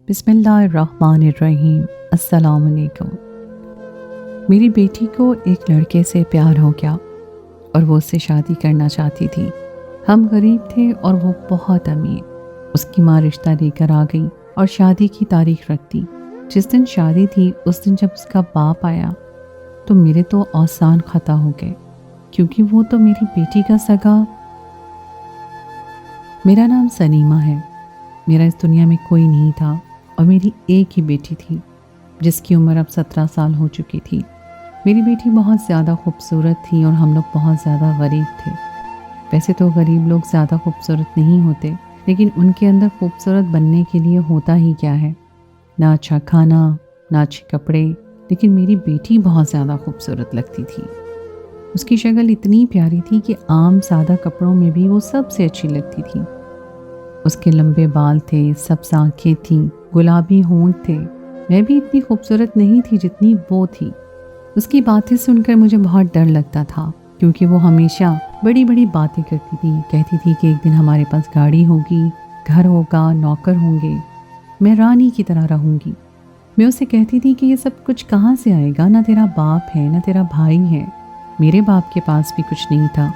बिस्मिल्लाहिर्रहमानिर्रहीम। अस्सलाम वालेकुम। मेरी बेटी को एक लड़के से प्यार हो गया और वो उससे शादी करना चाहती थी। हम गरीब थे और वो बहुत अमीर। उसकी माँ रिश्ता लेकर आ गई और शादी की तारीख रख दी। जिस दिन शादी थी उस दिन जब उसका बाप आया तो मेरे तो औसान खता हो गए, क्योंकि वो तो मेरी बेटी का सगा। मेरा नाम सनीमा है। मेरा इस दुनिया में कोई नहीं था और मेरी एक ही बेटी थी जिसकी उम्र अब 17 साल हो चुकी थी। मेरी बेटी बहुत ज़्यादा खूबसूरत थी और हम लोग बहुत ज़्यादा गरीब थे। वैसे तो गरीब लोग ज़्यादा खूबसूरत नहीं होते, लेकिन उनके अंदर खूबसूरत बनने के लिए होता ही क्या है, ना अच्छा खाना, ना अच्छे कपड़े। लेकिन मेरी बेटी बहुत ज़्यादा खूबसूरत लगती थी। उसकी शक्ल इतनी प्यारी थी कि आम सादा कपड़ों में भी वो सबसे अच्छी लगती थी। उसके लंबे बाल थे, सब्ज़ आँखें थीं, गुलाबी होंठ थे। मैं भी इतनी खूबसूरत नहीं थी जितनी वो थी। उसकी बातें सुनकर मुझे बहुत डर लगता था, क्योंकि वो हमेशा बड़ी बड़ी बातें करती थी। कहती थी कि एक दिन हमारे पास गाड़ी होगी, घर होगा, नौकर होंगे, मैं रानी की तरह रहूँगी। मैं उसे कहती थी कि ये सब कुछ कहाँ से आएगा, ना तेरा बाप है ना तेरा भाई है। मेरे बाप के पास भी कुछ नहीं था,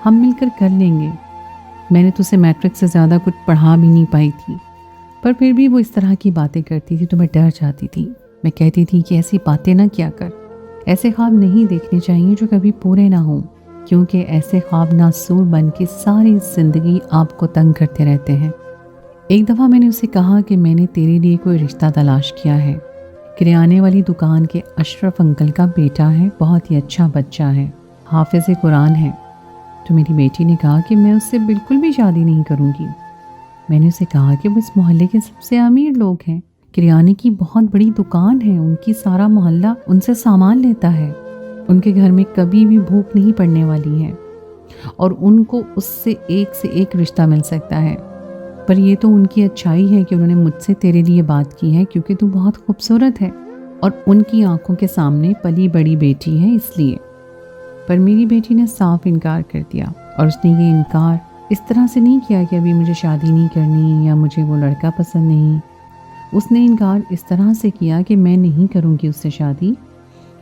हम मिलकर कर लेंगे। मैंने तो उसे मैट्रिक से ज़्यादा कुछ पढ़ा भी नहीं पाई थी, पर फिर भी वो इस तरह की बातें करती थी तो मैं डर जाती थी। मैं कहती थी कि ऐसी बातें ना किया कर, ऐसे ख्वाब नहीं देखने चाहिए जो कभी पूरे ना हों, क्योंकि ऐसे ख्वाब नासूर बन के सारी ज़िंदगी आपको तंग करते रहते हैं। एक दफ़ा मैंने उसे कहा कि मैंने तेरे लिए कोई रिश्ता तलाश किया है, किराने वाली दुकान के अशरफ अंकल का बेटा है, बहुत ही अच्छा बच्चा है, हाफिज़ कुरान है। तो मेरी बेटी ने कहा कि मैं उससे बिल्कुल भी शादी नहीं करूँगी। मैंने उसे कहा कि वो इस मोहल्ले के सबसे अमीर लोग हैं, किराने की बहुत बड़ी दुकान है, उनकी सारा मोहल्ला उनसे सामान लेता है, उनके घर में कभी भी भूख नहीं पड़ने वाली है और उनको उससे एक से एक रिश्ता मिल सकता है। पर ये तो उनकी अच्छाई है कि उन्होंने मुझसे तेरे लिए बात की है, क्योंकि तू बहुत खूबसूरत है और उनकी आंखों के सामने पली बड़ी बेटी है, इसलिए। पर मेरी बेटी ने साफ इनकार कर दिया, और उसने ये इनकार इस तरह से नहीं किया कि अभी मुझे शादी नहीं करनी या मुझे वो लड़का पसंद नहीं। उसने इनकार इस तरह से किया कि मैं नहीं करूँगी उससे शादी,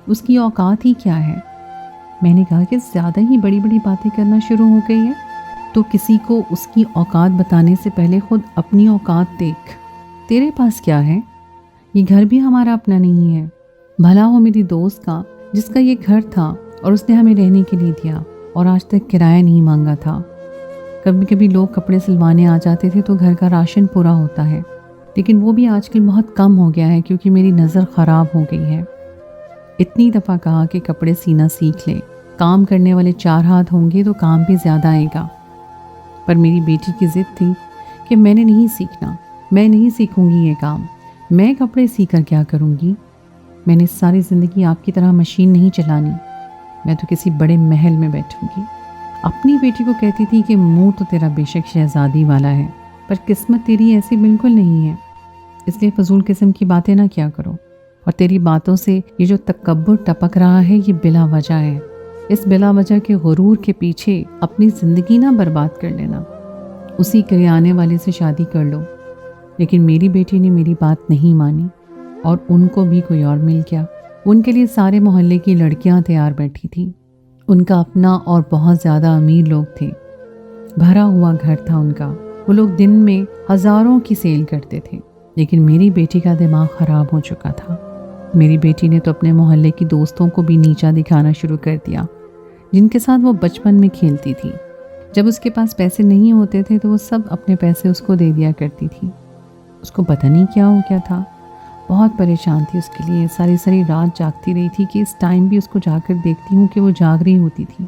उसकी औकात ही क्या है। मैंने कहा कि ज़्यादा ही बड़ी बड़ी बातें करना शुरू हो गई है, तो किसी को उसकी औकात बताने से पहले खुद अपनी औकात देख। तेरे पास क्या है, ये घर भी हमारा अपना नहीं है। भला हो मेरी दोस्त का जिसका ये घर था और उसने हमें रहने के लिए दिया और आज तक किराया नहीं मांगा था। कभी कभी लोग कपड़े सिलवाने आ जाते थे तो घर का राशन पूरा होता है, लेकिन वो भी आजकल बहुत कम हो गया है क्योंकि मेरी नज़र ख़राब हो गई है। इतनी दफ़ा कहा कि कपड़े सीना सीख ले, काम करने वाले 4 हाथ होंगे तो काम भी ज़्यादा आएगा। पर मेरी बेटी की ज़िद थी कि मैंने नहीं सीखना, मैं नहीं सीखूंगी ये काम, मैं कपड़े सीकर क्या करूँगी। मैंने सारी ज़िंदगी आपकी तरह मशीन नहीं चलानी, मैं तो किसी बड़े महल में बैठूंगी। अपनी बेटी को कहती थी कि मुंह तो तेरा बेशक शहजादी वाला है, पर किस्मत तेरी ऐसी बिल्कुल नहीं है, इसलिए फजूल किस्म की बातें ना किया करो। और तेरी बातों से ये जो तकब्बुर टपक रहा है ये बिला वजह है। इस बिला वजह के गुरूर के पीछे अपनी ज़िंदगी ना बर्बाद कर लेना। उसी किराने वाले से शादी कर लो। लेकिन मेरी बेटी ने मेरी बात नहीं मानी और उनको भी कोई और मिल गया। उनके लिए सारे मोहल्ले की लड़कियां तैयार बैठी थी। उनका अपना और बहुत ज़्यादा अमीर लोग थे, भरा हुआ घर था उनका। वो लोग दिन में हज़ारों की सेल करते थे, लेकिन मेरी बेटी का दिमाग ख़राब हो चुका था। मेरी बेटी ने तो अपने मोहल्ले की दोस्तों को भी नीचा दिखाना शुरू कर दिया, जिनके साथ वो बचपन में खेलती थी। जब उसके पास पैसे नहीं होते थे तो वो सब अपने पैसे उसको दे दिया करती थी। उसको पता नहीं क्या हो गया था, बहुत परेशान थी उसके लिए। सारी सारी रात जागती रही थी कि इस टाइम भी उसको जाकर देखती हूँ कि वो जाग रही होती थी।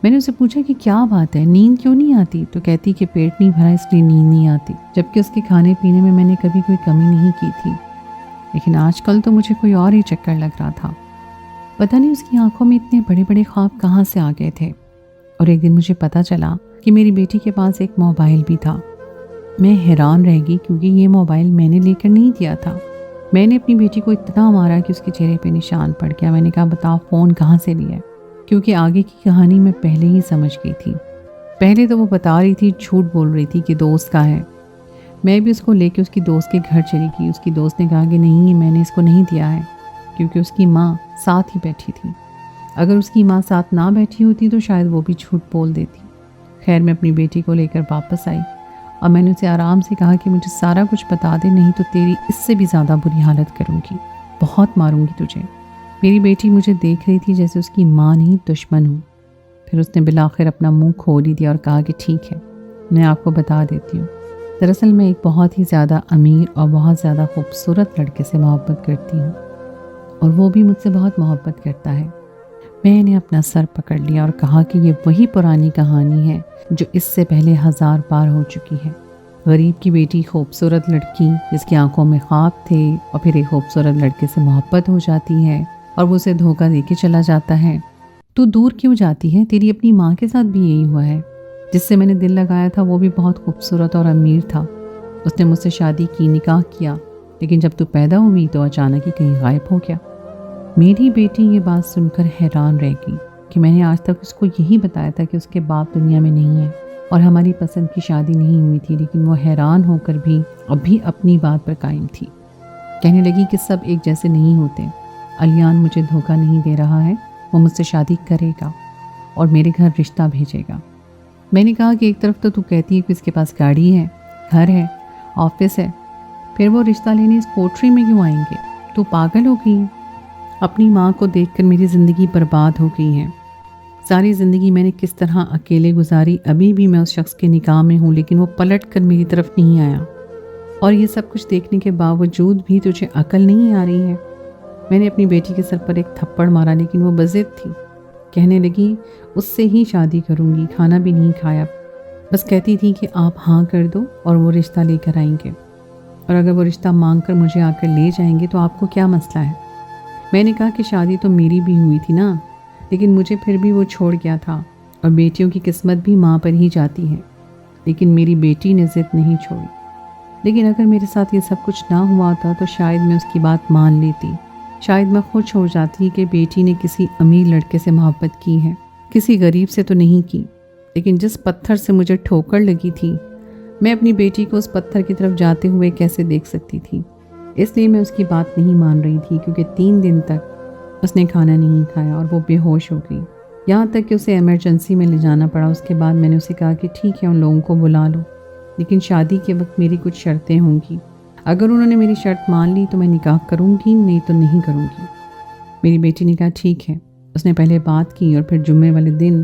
मैंने उसे पूछा कि क्या बात है, नींद क्यों नहीं आती? तो कहती कि पेट नहीं भरा इसलिए नींद नहीं आती, जबकि उसके खाने पीने में मैंने कभी कोई कमी नहीं की थी। लेकिन आजकल तो मुझे कोई और ही चक्कर लग रहा था। पता नहीं उसकी आंखों में इतने बड़े बड़े ख्वाब कहाँ से आ गए थे। और एक दिन मुझे पता चला कि मेरी बेटी के पास एक मोबाइल भी था। मैं हैरान रह गई, क्योंकि ये मोबाइल मैंने लेकर नहीं दिया था। मैंने अपनी बेटी को इतना मारा कि उसके चेहरे पे निशान पड़ गया। मैंने कहा बताओ फ़ोन कहाँ से लिया? क्योंकि आगे की कहानी मैं पहले ही समझ गई थी। पहले तो वो बता रही थी, झूठ बोल रही थी कि दोस्त का है। मैं भी उसको लेके उसकी दोस्त के घर चली गई। उसकी दोस्त ने कहा कि नहीं, मैंने इसको नहीं दिया है, क्योंकि उसकी माँ साथ ही बैठी थी। अगर उसकी माँ साथ ना बैठी होती तो शायद वो भी झूठ बोल देती। खैर, मैं अपनी बेटी को लेकर वापस आई और मैंने उसे आराम से कहा कि मुझे सारा कुछ बता दे, नहीं तो तेरी इससे भी ज़्यादा बुरी हालत करूँगी, बहुत मारूंगी तुझे। मेरी बेटी मुझे देख रही थी जैसे उसकी माँ नहीं दुश्मन हूँ। फिर उसने बिलाखिर अपना मुंह खोल ही दिया और कहा कि ठीक है, मैं आपको बता देती हूँ। दरअसल मैं एक बहुत ही ज़्यादा अमीर और बहुत ज़्यादा खूबसूरत लड़के से मोहब्बत करती हूँ और वो भी मुझसे बहुत मोहब्बत करता है। मैंने अपना सर पकड़ लिया और कहा कि ये वही पुरानी कहानी है जो इससे पहले 1000 बार हो चुकी है। गरीब की बेटी खूबसूरत लड़की जिसकी आंखों में ख्वाब थे और फिर एक खूबसूरत लड़के से मोहब्बत हो जाती है और वो उसे धोखा दे के चला जाता है। तू दूर क्यों जाती है? तेरी अपनी माँ के साथ भी यही हुआ है। जिससे मैंने दिल लगाया था वो भी बहुत खूबसूरत और अमीर था। उसने मुझसे शादी की, निकाह किया, लेकिन जब तू पैदा हुई तो अचानक ही कहीं गायब हो गया। मेरी बेटी ये बात सुनकर हैरान रह गई कि मैंने आज तक उसको यही बताया था कि उसके बाप दुनिया में नहीं है और हमारी पसंद की शादी नहीं हुई थी, लेकिन वो हैरान होकर भी अभी अपनी बात पर कायम थी। कहने लगी कि सब एक जैसे नहीं होते। अलियान मुझे धोखा नहीं दे रहा है, वो मुझसे शादी करेगा और मेरे घर रिश्ता भेजेगा। मैंने कहा कि एक तरफ तो तू कहती है कि इसके पास गाड़ी है, घर है, ऑफिस है, फिर वो रिश्ता लेने इस कोठरी में क्यों आएंगे? तू पागल हो गई है। अपनी माँ को देखकर मेरी ज़िंदगी बर्बाद हो गई है। सारी ज़िंदगी मैंने किस तरह अकेले गुजारी। अभी भी मैं उस शख्स के निकाह में हूँ, लेकिन वो पलट कर मेरी तरफ नहीं आया। और ये सब कुछ देखने के बावजूद भी तुझे अकल नहीं आ रही है। मैंने अपनी बेटी के सर पर एक थप्पड़ मारा, लेकिन वो बज़िद थी। कहने लगी उससे ही शादी करूँगी, खाना भी नहीं खाया, बस कहती थी कि आप हाँ कर दो और वो रिश्ता लेकर आएंगे, और अगर वो रिश्ता मांग कर मुझे आकर ले जाएंगे तो आपको क्या मसला है। मैंने कहा कि शादी तो मेरी भी हुई थी ना, लेकिन मुझे फिर भी वो छोड़ गया था और बेटियों की किस्मत भी माँ पर ही जाती है। लेकिन मेरी बेटी ने ज़िद नहीं छोड़ी। लेकिन अगर मेरे साथ ये सब कुछ ना हुआ था तो शायद मैं उसकी बात मान लेती। शायद मैं खुश हो जाती कि बेटी ने किसी अमीर लड़के से मोहब्बत की है, किसी गरीब से तो नहीं की। लेकिन जिस पत्थर से मुझे ठोकर लगी थी, मैं अपनी बेटी को उस पत्थर की तरफ जाते हुए कैसे देख सकती थी। इसलिए मैं उसकी बात नहीं मान रही थी, क्योंकि 3 दिन तक उसने खाना नहीं खाया और वो बेहोश हो गई। यहाँ तक कि उसे इमरजेंसी में ले जाना पड़ा। उसके बाद मैंने उसे कहा कि ठीक है, उन लोगों को बुला लो, लेकिन शादी के वक्त मेरी कुछ शर्तें होंगी। अगर उन्होंने मेरी शर्त मान ली तो मैं निकाह करूँगी, नहीं तो नहीं करूँगी। मेरी बेटी ने कहा ठीक है। उसने पहले बात की और फिर जुम्मे वाले दिन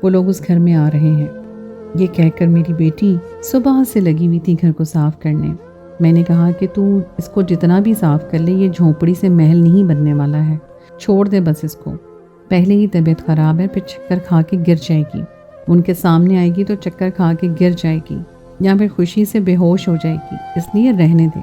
वो लोग उस घर में आ रहे हैं। ये कहकर मेरी बेटी सुबह से लगी हुई थी घर को साफ करने। मैंने कहा कि तू इसको जितना भी साफ कर ले, ये झोंपड़ी से महल नहीं बनने वाला है, छोड़ दे बस इसको। पहले ही तबीयत ख़राब है, फिर चक्कर खा के गिर जाएगी। उनके सामने आएगी तो चक्कर खा के गिर जाएगी या फिर खुशी से बेहोश हो जाएगी, इसलिए रहने दे।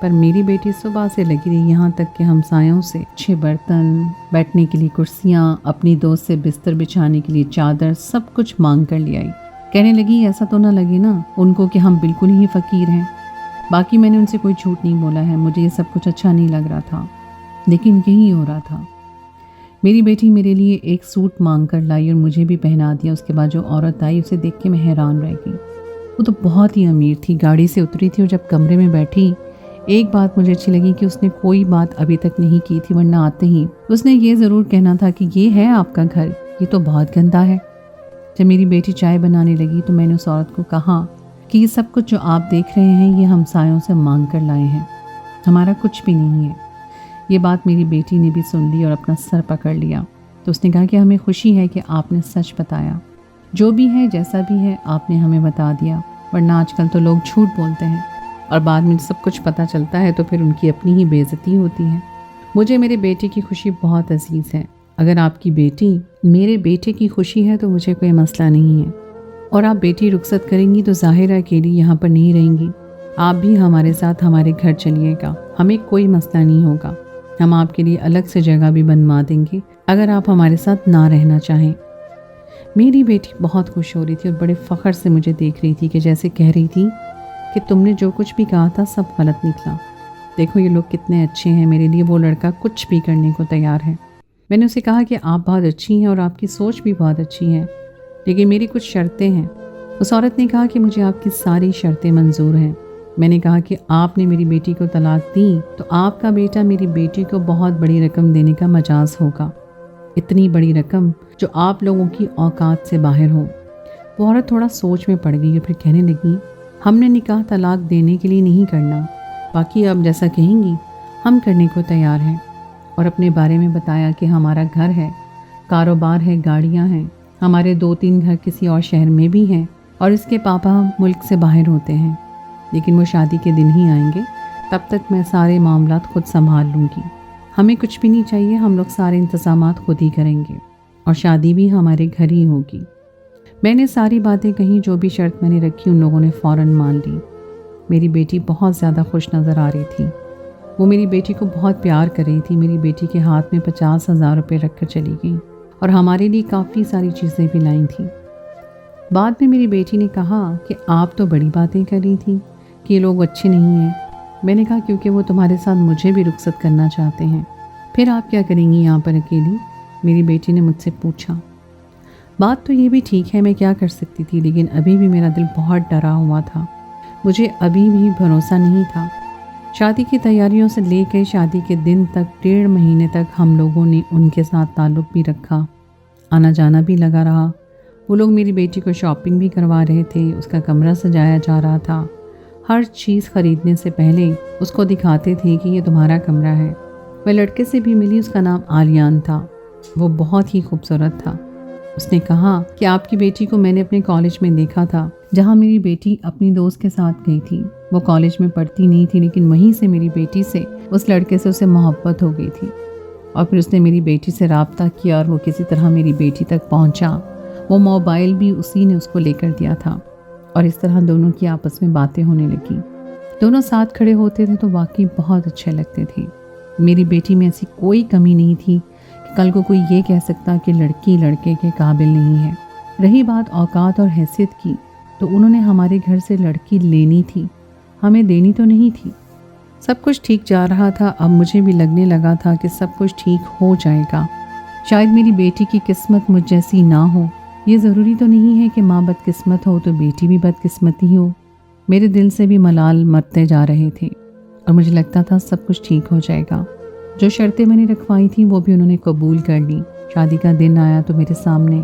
पर मेरी बेटी सुबह से लगी रही, यहाँ तक कि हमसायों से अच्छे बर्तन, बैठने के लिए कुर्सियाँ, अपनी दोस्त से बिस्तर बिछाने के लिए चादर, सब कुछ मांग कर ले आई। कहने लगी ऐसा तो ना लगे ना उनको कि हम बिल्कुल ही फ़कीर हैं। बाकी मैंने उनसे कोई झूठ नहीं बोला है, मुझे ये सब कुछ अच्छा नहीं लग रहा था, लेकिन यही हो रहा था। मेरी बेटी मेरे लिए एक सूट मांग कर लाई और मुझे भी पहना दिया। उसके बाद जो औरत आई उसे देख के मैं हैरान रह गई। वो तो बहुत ही अमीर थी, गाड़ी से उतरी थी और जब कमरे में बैठी, एक बात मुझे अच्छी लगी कि उसने कोई बात अभी तक नहीं की थी, वरना आते ही उसने ये ज़रूर कहना था कि ये है आपका घर, ये तो बहुत गंदा है। जब मेरी बेटी चाय बनाने लगी तो मैंने उस औरत को कहा कि ये सब कुछ जो आप देख रहे हैं ये हमसायों से मांग कर लाए हैं, हमारा कुछ भी नहीं है। ये बात मेरी बेटी ने भी सुन ली और अपना सर पकड़ लिया। तो उसने कहा कि हमें खुशी है कि आपने सच बताया, जो भी है जैसा भी है आपने हमें बता दिया, वरना आजकल तो लोग झूठ बोलते हैं और बाद में सब कुछ पता चलता है तो फिर उनकी अपनी ही बेइज्जती होती है। मुझे मेरे बेटे की खुशी बहुत अजीज़ है। अगर आपकी बेटी मेरे बेटे की खुशी है तो मुझे कोई मसला नहीं है, और आप बेटी रुखसत करेंगी तो ज़ाहिर है अकेली यहाँ पर नहीं रहेंगी, आप भी हमारे साथ हमारे घर चलिएगा, हमें कोई मसला नहीं होगा। हम आपके लिए अलग से जगह भी बनवा देंगे अगर आप हमारे साथ ना रहना चाहें। मेरी बेटी बहुत खुश हो रही थी और बड़े फ़ख्र से मुझे देख रही थी कि जैसे कह रही थी कि तुमने जो कुछ भी कहा था सब गलत निकला। देखो ये लोग कितने अच्छे हैं, मेरे लिए वो लड़का कुछ भी करने को तैयार है। मैंने उसे कहा कि आप बहुत अच्छी हैं और आपकी सोच भी बहुत अच्छी है, लेकिन मेरी कुछ शर्तें हैं। उस औरत ने कहा कि मुझे आपकी सारी शर्तें मंजूर हैं, میں نے کہا کہ آپ نے میری بیٹی کو طلاق دی تو آپ کا بیٹا میری بیٹی کو بہت بڑی رقم دینے کا مجاز ہوگا، اتنی بڑی رقم جو آپ لوگوں کی اوقات سے باہر ہو۔ وہ عورت تھوڑا سوچ میں پڑ گئی اور پھر کہنے لگی، ہم نے نکاح طلاق دینے کے لیے نہیں کرنا، باقی آپ جیسا کہیں گی ہم کرنے کو تیار ہیں۔ اور اپنے بارے میں بتایا کہ ہمارا گھر ہے، کاروبار ہے، گاڑیاں ہیں، ہمارے 2-3 گھر کسی اور شہر میں بھی ہیں، اور اس کے پاپا ملک سے باہر ہوتے ہیں، لیکن وہ شادی کے دن ہی آئیں گے، تب تک میں سارے معاملات خود سنبھال لوں گی، ہمیں کچھ بھی نہیں چاہیے، ہم لوگ سارے انتظامات خود ہی کریں گے، اور شادی بھی ہمارے گھر ہی ہوگی۔ میں نے ساری باتیں کہیں، جو بھی شرط میں نے رکھی ان لوگوں نے فوراً مان لی۔ میری بیٹی بہت زیادہ خوش نظر آ رہی تھی، وہ میری بیٹی کو بہت پیار کر رہی تھی، میری بیٹی کے ہاتھ میں 50,000 روپے رکھ کر چلی گئی اور ہمارے لیے کافی ساری چیزیں بھی لائیں تھیں۔ بعد میں میری بیٹی نے کہا کہ آپ تو بڑی باتیں کر رہی تھیں کہ یہ لوگ اچھے نہیں ہیں۔ میں نے کہا کیونکہ وہ تمہارے ساتھ مجھے بھی رخصت کرنا چاہتے ہیں۔ پھر آپ کیا کریں گی یہاں پر اکیلی؟ میری بیٹی نے مجھ سے پوچھا۔ بات تو یہ بھی ٹھیک ہے، میں کیا کر سکتی تھی، لیکن ابھی بھی میرا دل بہت ڈرا ہوا تھا، مجھے ابھی بھی بھروسہ نہیں تھا۔ شادی کی تیاریوں سے لے کے شادی کے دن تک 1.5 مہینے تک ہم لوگوں نے ان کے ساتھ تعلق بھی رکھا، آنا جانا بھی لگا رہا۔ وہ لوگ میری بیٹی کو شاپنگ بھی کروا رہے تھے، اس کا کمرہ سجایا جا رہا تھا، ہر چیز خریدنے سے پہلے اس کو دکھاتے تھے کہ یہ تمہارا کمرہ ہے۔ میں لڑکے سے بھی ملی، اس کا نام آلیان تھا، وہ بہت ہی خوبصورت تھا۔ اس نے کہا کہ آپ کی بیٹی کو میں نے اپنے کالج میں دیکھا تھا، جہاں میری بیٹی اپنی دوست کے ساتھ گئی تھی۔ وہ کالج میں پڑھتی نہیں تھی، لیکن وہیں سے میری بیٹی سے اس لڑکے سے اسے محبت ہو گئی تھی، اور پھر اس نے میری بیٹی سے رابطہ کیا اور وہ کسی طرح میری بیٹی تک پہنچا۔ وہ موبائل بھی اسی نے اس کو لے کر دیا تھا، اور اس طرح دونوں کی آپس میں باتیں ہونے لگیں۔ دونوں ساتھ کھڑے ہوتے تھے تو واقعی بہت اچھے لگتے تھے۔ میری بیٹی میں ایسی کوئی کمی نہیں تھی کہ کل کو کوئی یہ کہہ سکتا کہ لڑکی لڑکے کے قابل نہیں ہے۔ رہی بات اوقات اور حیثیت کی، تو انہوں نے ہمارے گھر سے لڑکی لینی تھی، ہمیں دینی تو نہیں تھی۔ سب کچھ ٹھیک جا رہا تھا، اب مجھے بھی لگنے لگا تھا کہ سب کچھ ٹھیک ہو جائے گا۔ شاید میری بیٹی کی قسمت مجھ جیسی نہ ہو، یہ ضروری تو نہیں ہے کہ ماں بدقسمت ہو تو بیٹی بھی بدقسمت ہی ہو۔ میرے دل سے بھی ملال مرتے جا رہے تھے، اور مجھے لگتا تھا سب کچھ ٹھیک ہو جائے گا۔ جو شرطیں میں نے رکھوائی تھیں وہ بھی انہوں نے قبول کر لی۔ شادی کا دن آیا تو میرے سامنے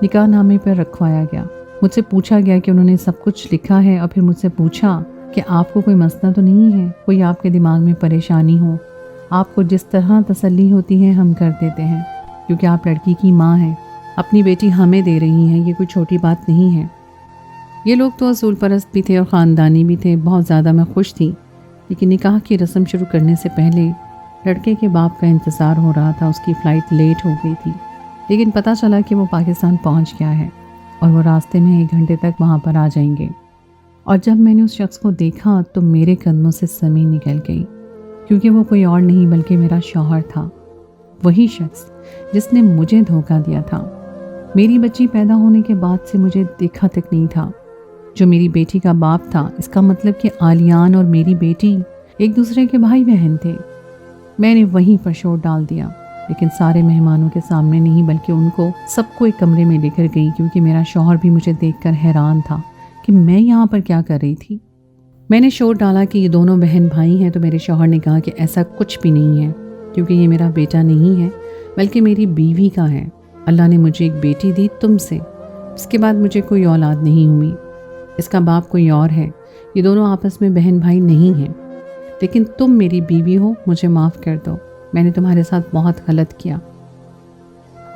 نکاح نامے پر رکھوایا گیا۔ مجھ سے پوچھا گیا کہ انہوں نے سب کچھ لکھا ہے، اور پھر مجھ سے پوچھا کہ آپ کو کوئی مسئلہ تو نہیں ہے، کوئی آپ کے دماغ میں پریشانی ہو؟ آپ کو جس طرح تسلی ہوتی ہے ہم کر دیتے ہیں، کیونکہ آپ لڑکی کی ماں ہیں، اپنی بیٹی ہمیں دے رہی ہیں، یہ کوئی چھوٹی بات نہیں ہے۔ یہ لوگ تو اصول پرست بھی تھے اور خاندانی بھی تھے، بہت زیادہ میں خوش تھی، لیکن نکاح کی رسم شروع کرنے سے پہلے لڑکے کے باپ کا انتظار ہو رہا تھا۔ اس کی فلائٹ لیٹ ہو گئی تھی، لیکن پتہ چلا کہ وہ پاکستان پہنچ گیا ہے اور وہ راستے میں 1 گھنٹے تک وہاں پر آ جائیں گے۔ اور جب میں نے اس شخص کو دیکھا تو میرے قدموں سے زمین نکل گئی، کیونکہ وہ کوئی اور نہیں بلکہ میرا شوہر تھا، وہی شخص جس نے مجھے دھوکہ دیا تھا۔ میری بچی پیدا ہونے کے بعد سے مجھے دیکھا تک نہیں تھا۔ جو میری بیٹی کا باپ تھا، اس کا مطلب کہ آلیان اور میری بیٹی ایک دوسرے کے بھائی بہن تھے۔ میں نے وہیں پر شور ڈال دیا، لیکن سارے مہمانوں کے سامنے نہیں، بلکہ ان کو سب کو ایک کمرے میں لے کر گئی، کیونکہ میرا شوہر بھی مجھے دیکھ کر حیران تھا کہ میں یہاں پر کیا کر رہی تھی۔ میں نے شور ڈالا کہ یہ دونوں بہن بھائی ہیں، تو میرے شوہر نے کہا کہ ایسا کچھ بھی نہیں ہے، کیونکہ یہ میرا بیٹا نہیں ہے بلکہ میری بیوی کا ہے۔ اللہ نے مجھے ایک بیٹی دی تم سے، اس کے بعد مجھے کوئی اولاد نہیں ہوئی، اس کا باپ کوئی اور ہے، یہ دونوں آپس میں بہن بھائی نہیں ہیں، لیکن تم میری بیوی ہو، مجھے معاف کر دو، میں نے تمہارے ساتھ بہت غلط کیا۔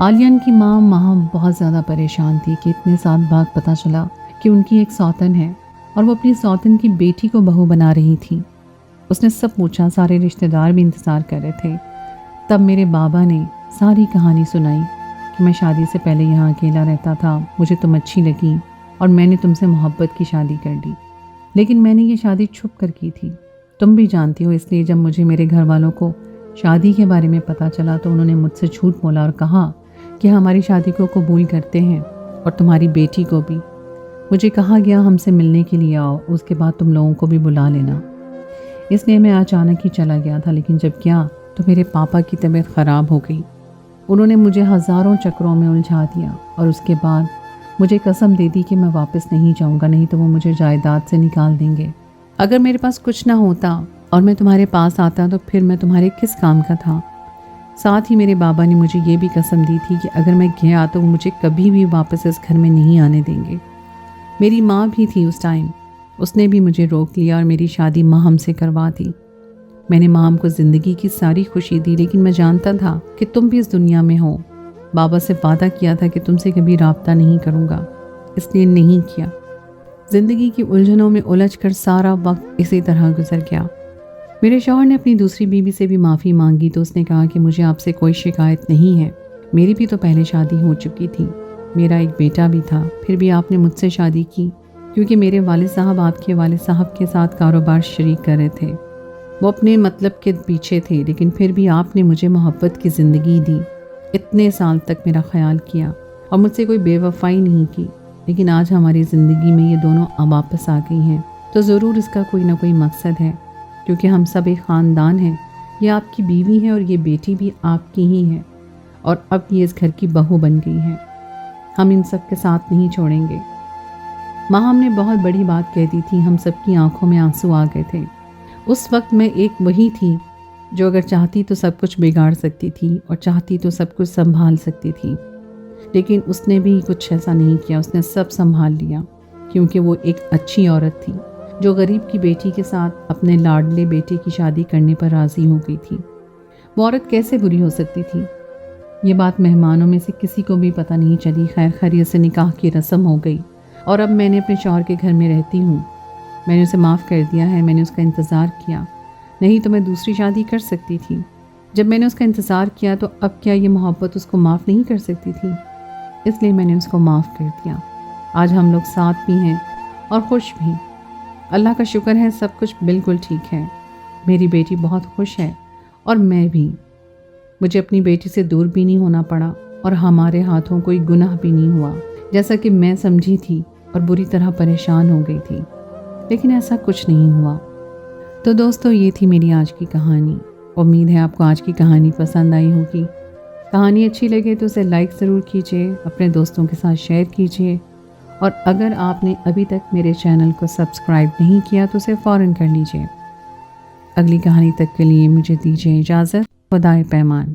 آلیان کی ماں بہت زیادہ پریشان تھی کہ اتنے سال بعد پتہ چلا کہ ان کی ایک سوتن ہے، اور وہ اپنی سوتن کی بیٹی کو بہو بنا رہی تھی۔ اس نے سب پوچھا، سارے رشتہ دار بھی انتظار کر رہے تھے۔ تب میرے بابا نے ساری کہانی سنائی کہ میں شادی سے پہلے یہاں اکیلا رہتا تھا، مجھے تم اچھی لگی اور میں نے تم سے محبت کی شادی کر لی، لیکن میں نے یہ شادی چھپ کر کی تھی، تم بھی جانتی ہو۔ اس لیے جب مجھے میرے گھر والوں کو شادی کے بارے میں پتہ چلا تو انہوں نے مجھ سے جھوٹ بولا اور کہا کہ ہماری شادی کو قبول کرتے ہیں اور تمہاری بیٹی کو بھی۔ مجھے کہا گیا ہم سے ملنے کے لیے آؤ، اس کے بعد تم لوگوں کو بھی بلا لینا۔ اس لیے میں اچانک ہی چلا گیا تھا، لیکن جب گیا تو میرے پاپا کی طبیعت خراب ہو گئی۔ انہوں نے مجھے ہزاروں چکروں میں الجھا دیا، اور اس کے بعد مجھے قسم دے دی کہ میں واپس نہیں جاؤں گا، نہیں تو وہ مجھے جائیداد سے نکال دیں گے۔ अगर मेरे पास कुछ ना होता और मैं तुम्हारे पास आता तो फिर मैं तुम्हारे किस काम का था। साथ ही मेरे बाबा ने मुझे ये भी कसम दी थी कि अगर मैं गया तो वो मुझे कभी भी वापस इस घर में नहीं आने देंगे। मेरी माँ भी थी उस टाइम, उसने भी मुझे रोक लिया और मेरी शादी माहम से करवा दी। मैंने माम को ज़िंदगी की सारी खुशी दी, लेकिन मैं जानता था कि तुम भी इस दुनिया में हो। बाबा से वादा किया था कि तुमसे कभी राब्ता नहीं करूँगा, इसलिए नहीं किया। ज़िंदगी की उलझनों में उलझ कर सारा वक्त इसी तरह गुजर गया। मेरे शौहर ने अपनी दूसरी बीवी से भी माफ़ी मांगी तो उसने कहा कि मुझे आपसे कोई शिकायत नहीं है, मेरी भी तो पहले शादी हो चुकी थी, मेरा एक बेटा भी था, फिर भी आपने मुझसे शादी की क्योंकि मेरे वालिद साहब आपके वालिद साहब के साथ कारोबार शरीक कर रहे थे। वो अपने मतलब के पीछे थे, लेकिन फिर भी आपने मुझे मोहब्बत की ज़िंदगी दी, इतने साल तक मेरा ख्याल किया और मुझसे कोई बेवफाई नहीं की। लेकिन आज हमारी ज़िंदगी में ये दोनों अब वापस आ गई हैं, तो ज़रूर इसका कोई ना कोई मकसद है, क्योंकि हम सब एक ख़ानदान हैं। ये आपकी बीवी है और ये बेटी भी आपकी ही है और अब ये इस घर की बहू बन गई है। हम इन सब के साथ नहीं छोड़ेंगे। माँ हमने बहुत बड़ी बात कह दी थी, हम सब की आंखों में आंसू आ गए थे। उस वक्त मैं एक वही थी जो अगर चाहती तो सब कुछ बिगाड़ सकती थी और चाहती तो सब कुछ संभाल सकती थी, लेकिन उसने भी कुछ ऐसा नहीं किया। उसने सब संभाल लिया क्योंकि वो एक अच्छी औरत थी जो गरीब की बेटी के साथ अपने लाडले बेटे की शादी करने पर राज़ी हो गई थी। वो औरत कैसे बुरी हो सकती थी? ये बात मेहमानों में से किसी को भी पता नहीं चली। खैर खैरियत से निकाह की रस्म हो गई और अब मैंने अपने शौहर के घर में रहती हूँ। मैंने उसे माफ़ कर दिया है, मैंने उसका इंतज़ार किया, नहीं तो मैं दूसरी शादी कर सकती थी। जब मैंने उसका इंतज़ार किया तो अब क्या ये मोहब्बत उसको माफ़ नहीं कर सकती थी? इसलिए मैंने उसको माफ़ कर दिया। आज हम लोग साथ भी हैं और खुश भी। अल्लाह का शुक्र है, सब कुछ बिल्कुल ठीक है। मेरी बेटी बहुत खुश है और मैं भी। मुझे अपनी बेटी से दूर भी नहीं होना पड़ा और हमारे हाथों कोई गुनाह भी नहीं हुआ जैसा कि मैं समझी थी और बुरी तरह परेशान हो गई थी, लेकिन ऐसा कुछ नहीं हुआ। तो दोस्तों, ये थी मेरी आज की कहानी। उम्मीद है आपको आज की कहानी पसंद आई होगी। कहानी अच्छी लगे तो उसे लाइक ज़रूर कीजिए, अपने दोस्तों के साथ शेयर कीजिए और अगर आपने अभी तक मेरे चैनल को सब्सक्राइब नहीं किया तो उसे फ़ौरन कर लीजिए। अगली कहानी तक के लिए मुझे दीजिए इजाज़त। खुदाए पैमान।